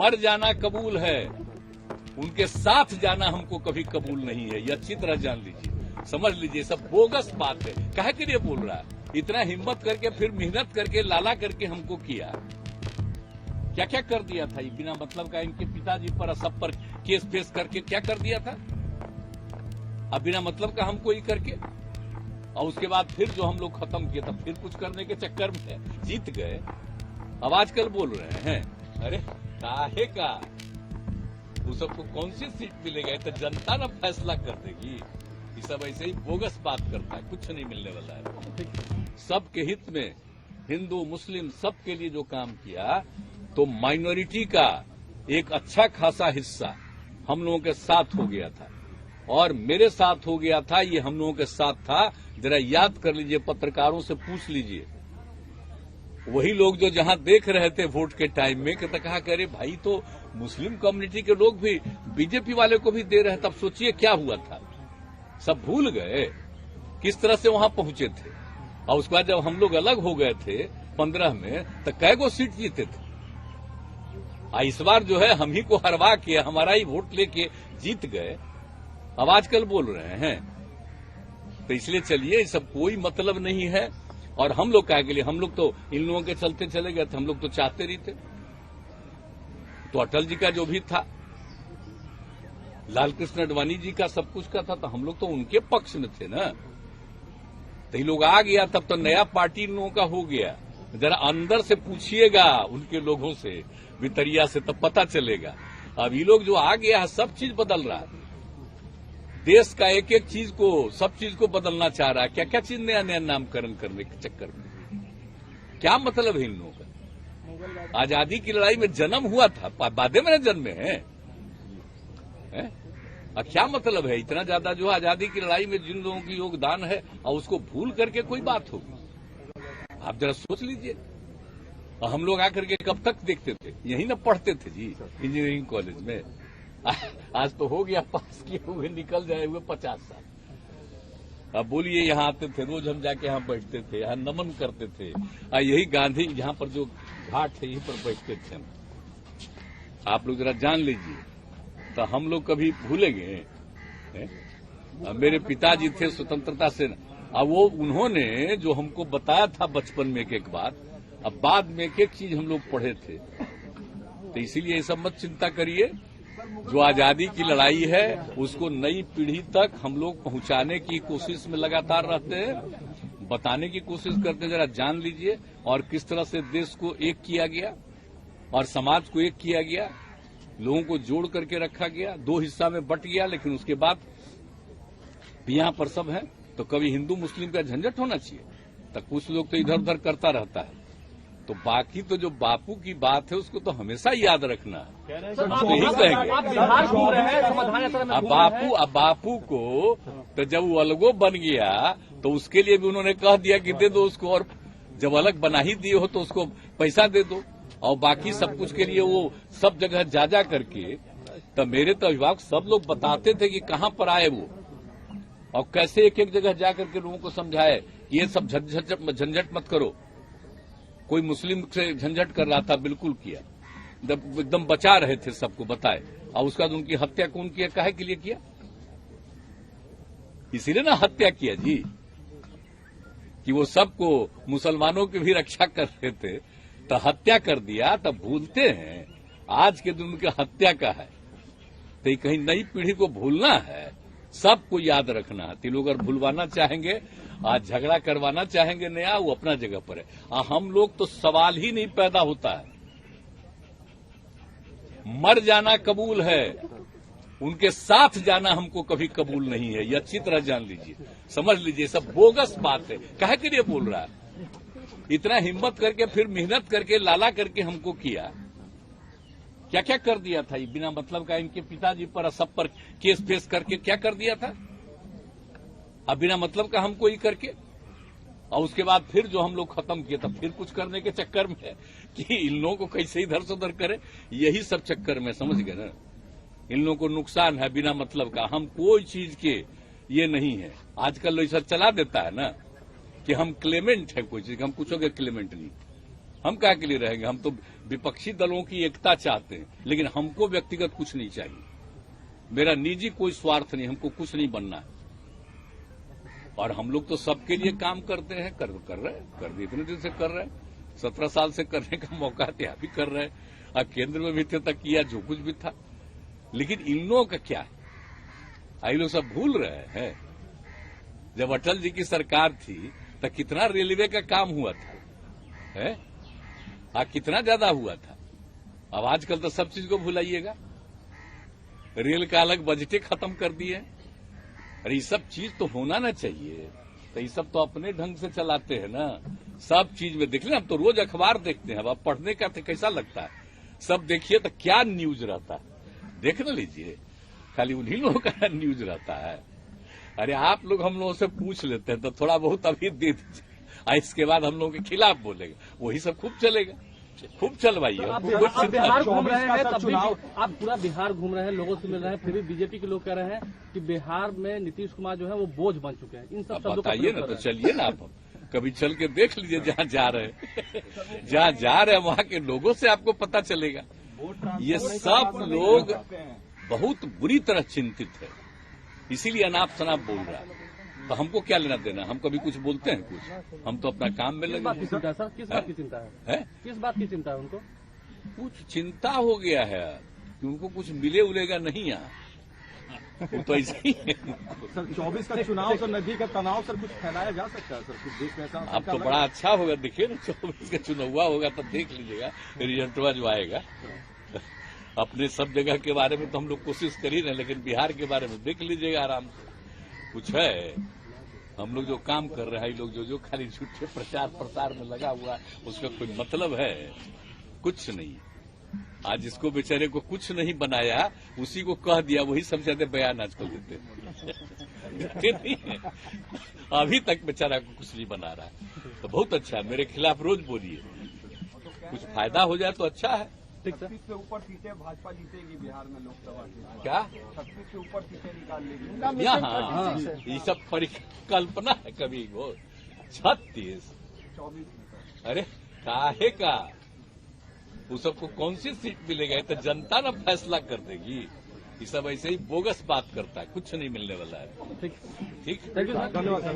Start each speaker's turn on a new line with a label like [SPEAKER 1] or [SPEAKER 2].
[SPEAKER 1] मर जाना कबूल है, उनके साथ जाना हमको कभी कबूल नहीं है। ये अच्छी तरह जान लीजिए, समझ लीजिए, सब बोगस बात है। काहे के लिए बोल रहा है? इतना हिम्मत करके फिर मेहनत करके लाला करके हमको किया, क्या क्या कर दिया था ये बिना मतलब का। इनके पिताजी पर सब पर केस फेस करके क्या कर दिया था, अब बिना मतलब का हमको ही करके। और उसके बाद फिर जो हम लोग खत्म किए, तब फिर कुछ करने के चक्कर में जीत गए। अब आजकल बोल रहे हैं, अरे काहे का, वो सबको कौन सी सीट मिलेगा, तो जनता ना फैसला कर देगी। ये सब ऐसे ही बोगस बात करता है, कुछ नहीं मिलने वाला है। सबके हित में हिंदू मुस्लिम सबके लिए जो काम किया, तो माइनॉरिटी का एक अच्छा खासा हिस्सा हम लोगों के साथ हो गया था, और मेरे साथ हो गया था, ये हम लोगों के साथ था। जरा याद कर लीजिए, पत्रकारों से पूछ लीजिए, वही लोग जो जहां देख रहे थे वोट के टाइम में, कि कहा करे भाई तो मुस्लिम कम्युनिटी के लोग भी बीजेपी वाले को भी दे रहे, तब सोचिए क्या हुआ था। सब भूल गए किस तरह से वहां पहुंचे थे। और उसके बाद जब हम लोग अलग हो गए थे 15 में, तो कै गो सीट जीते थे। इस बार जो है हम ही को हरवा के, हमारा ही वोट लेके जीत गए। अब आजकल बोल रहे हैं, तो इसलिए चलिए, ये सब कोई मतलब नहीं है। और हम लोग क्या के लिए, हम लोग तो इन लोगों के चलते चले गए थे, हम लोग तो चाहते नहीं थे। तो अटल जी का जो भी था, लाल कृष्ण आडवाणी जी का सब कुछ का था, तो हम लोग तो उनके पक्ष में थे ना। तो ये लोग आ गया, तब तो नया पार्टी इन लोगों का हो गया। जरा अंदर से पूछिएगा उनके लोगों से, भितरिया से, तब पता चलेगा। अब ये लोग जो आ गया है, सब चीज बदल रहा है। देश का एक एक चीज को, सब चीज को बदलना चाह रहा है। क्या क्या चीज नया नया नामकरण करने के चक्कर में, क्या मतलब है इन लोगों का। आजादी की लड़ाई में जन्म हुआ था, बादे में जन्मे हैं। क्या मतलब है इतना ज्यादा जो आजादी की लड़ाई में जिन लोगों की योगदान है, और उसको भूल करके कोई बात होगी। आप जरा सोच लीजिए। और हम लोग आकर के कब तक देखते थे, यही ना पढ़ते थे जी इंजीनियरिंग कॉलेज में। आज तो हो गया, पास किए हुए निकल जाए हुए 50 साल। अब बोलिए, यहाँ आते थे रोज, हम जाके यहाँ बैठते थे, यहाँ नमन करते थे। यही गांधी यहाँ पर जो घाट है, यहीं पर बैठते थे हम। आप लोग जरा जान लीजिए, तो हम लोग कभी भूलेंगे। मेरे पिताजी थे स्वतंत्रता सेना, अब वो उन्होंने जो हमको बताया था बचपन में एक बात, अब बाद में एक चीज हम लोग पढ़े थे। तो इसीलिए ये सब मत चिंता करिए। जो आजादी की लड़ाई है, उसको नई पीढ़ी तक हम लोग पहुंचाने की कोशिश में लगातार रहते हैं, बताने की कोशिश करते हैं। जरा जान लीजिए, और किस तरह से देश को एक किया गया और समाज को एक किया गया, लोगों को जोड़ करके रखा गया। 2 हिस्सा में बट गया, लेकिन उसके बाद भी यहाँ पर सब है। तो कभी हिंदू मुस्लिम का झंझट होना चाहिए, तो कुछ लोग तो इधर उधर करता रहता है। तो बाकी तो जो बापू की बात है, उसको तो हमेशा याद रखना है। तो यही कहेंगे, अब बापू को तो जब वो अलगो बन गया, तो उसके लिए भी उन्होंने कह दिया कि दे दो उसको, और जब अलग बना ही दिए हो तो उसको पैसा दे दो। और बाकी सब कुछ के लिए वो सब जगह जा करके, तो मेरे तो अभिभावक सब लोग बताते थे कि कहाँ पर आए वो, और कैसे एक एक जगह जाकर के लोगों को समझाए कि ये सब झंझट मत करो। कोई मुस्लिम से झंझट कर रहा था, बिल्कुल किया, एकदम बचा रहे थे, सबको बताए। और उसके बाद उनकी हत्या कौन किया, काहे के लिए किया? इसीलिए ना हत्या किया जी, कि वो सबको, मुसलमानों की भी रक्षा कर रहे थे, तो हत्या कर दिया। तब भूलते हैं, आज के दिन उनकी हत्या का है। तो कहीं नई पीढ़ी को भूलना है, सबको याद रखना है। तो लोग अगर भूलवाना चाहेंगे, आज झगड़ा करवाना चाहेंगे नया, वो अपना जगह पर है। हम लोग तो सवाल ही नहीं पैदा होता है। मर जाना कबूल है, उनके साथ जाना हमको कभी कबूल नहीं है। ये अच्छी तरह जान लीजिए, समझ लीजिए, सब बोगस बात है। काहे के लिए बोल रहा है? इतना हिम्मत करके फिर मेहनत करके लाला करके हमको किया, क्या क्या कर दिया था ये बिना मतलब का। इनके पिताजी पर सब पर केस फेस करके क्या कर दिया था, अब बिना मतलब का हमको ही करके। और उसके बाद फिर जो हम लोग खत्म किए, तब फिर कुछ करने के चक्कर में कि इन लोगों को कैसे इधर से उधर करे, यही सब चक्कर में, समझ गए ना। इन लोगों को नुकसान है बिना मतलब का। हम कोई चीज के ये नहीं है। आजकल ऐसा चला देता है ना कि हम क्लेमेंट है कोई चीज, हम कुछ के क्लेमेंट नहीं। हम क्या के लिए रहेंगे? हम तो विपक्षी दलों की एकता चाहते हैं, लेकिन हमको व्यक्तिगत कुछ नहीं चाहिए। मेरा निजी कोई स्वार्थ नहीं, हमको कुछ नहीं बनना है। और हम लोग तो सबके लिए काम करते हैं, कर रहे हैं, इतने दिन से कर रहे हैं। 17 साल से करने का मौका थे, अभी कर रहे हैं। और केंद्र में भी थे तक किया जो कुछ भी था। लेकिन इन लोगों का क्या है? ये लोग सब भूल रहे हैं। जब अटल जी की सरकार थी तो कितना रेलवे का काम हुआ था, है? कितना ज्यादा हुआ था। अब आजकल तो सब चीज को भुलाइएगा। रेल का अलग बजटें खत्म कर दिए। अरे ये सब चीज तो होना ना चाहिए। तो ये सब तो अपने ढंग से चलाते हैं ना। सब चीज में देख ले, हम तो रोज अखबार देखते हैं। अब पढ़ने का तो कैसा लगता है? सब देखिए तो क्या न्यूज रहता है, देख ना लीजिए। खाली उन्हीं लोगों का न्यूज रहता है। अरे आप लोग हम लोगों से पूछ लेते हैं तो थोड़ा बहुत अभी दे दीजिए, इसके बाद हम लोगों के खिलाफ बोलेगा, वही सब खूब चलेगा। खूब चलवाइए।
[SPEAKER 2] आप बिहार घूम रहे हैं, तब भी आप पूरा बिहार घूम रहे हैं, लोगों से मिल रहे हैं, फिर भी बीजेपी के लोग कह रहे हैं कि बिहार में नीतीश कुमार जो है वो बोझ बन चुके हैं। इन सब शब्दों का
[SPEAKER 1] बताइए ना, तो चलिए ना आप कभी चल के देख लीजिए जहाँ जा रहे हैं। जहाँ जा रहे हैं वहाँ के लोगों से आपको पता चलेगा। ये सब लोग बहुत बुरी तरह चिंतित है, इसीलिए अनाप शनाप बोल रहा है। तो हमको क्या लेना देना? हम कभी कुछ बोलते हैं कुछ? हम तो अपना काम में लगे।
[SPEAKER 2] किस बात की चिंता है सर? किस बात की चिंता है? किस बात की चिंता है उनको?
[SPEAKER 1] कुछ चिंता हो गया है कि उनको कुछ मिले उलेगा नहीं यहाँ। वो तो ऐसे ही है।
[SPEAKER 3] सर 24 का चुनाव सर, नदी का तनाव सर कुछ फैलाया जा सकता है सर कुछ देश में ऐसा?
[SPEAKER 1] अब तो बड़ा अच्छा होगा, देखिए ना 24 का चुनाव होगा तब देख लीजिएगा रिजल्टवा जो आएगा। अपने सब जगह के बारे में तो हम लोग कोशिश कर ही रहे, लेकिन बिहार के बारे में देख लीजिएगा आराम से। कुछ है हम लोग जो काम कर रहे हैं, लोग जो खाली झूठे प्रचार प्रसार में लगा हुआ, उसका कोई मतलब है? कुछ नहीं। आज जिसको बेचारे को कुछ नहीं बनाया, उसी को कह दिया, वही सबसे ज्यादा बयान आजकल देते नहीं है। अभी तक बेचारा को कुछ नहीं बना रहा है, तो बहुत अच्छा है। मेरे खिलाफ रोज बोलिए, कुछ फायदा हो जाए तो अच्छा है।
[SPEAKER 3] 36 से ऊपर सीटें भाजपा जीतेगी बिहार में लोकसभा की।
[SPEAKER 1] क्या
[SPEAKER 3] 36 से ऊपर सीटें निकाल लेगी?
[SPEAKER 1] यहाँ ये सब परिकल्पना है कभी वो। 36 अरे काहे का? वो सबको कौन सी सीट मिलेगा? तो जनता ना फैसला कर देगी। ये सब ऐसे ही बोगस बात करता है, कुछ नहीं मिलने वाला है।
[SPEAKER 2] ठीक,
[SPEAKER 1] ठीक,
[SPEAKER 2] थैंक यू सर।
[SPEAKER 3] धन्यवाद सर।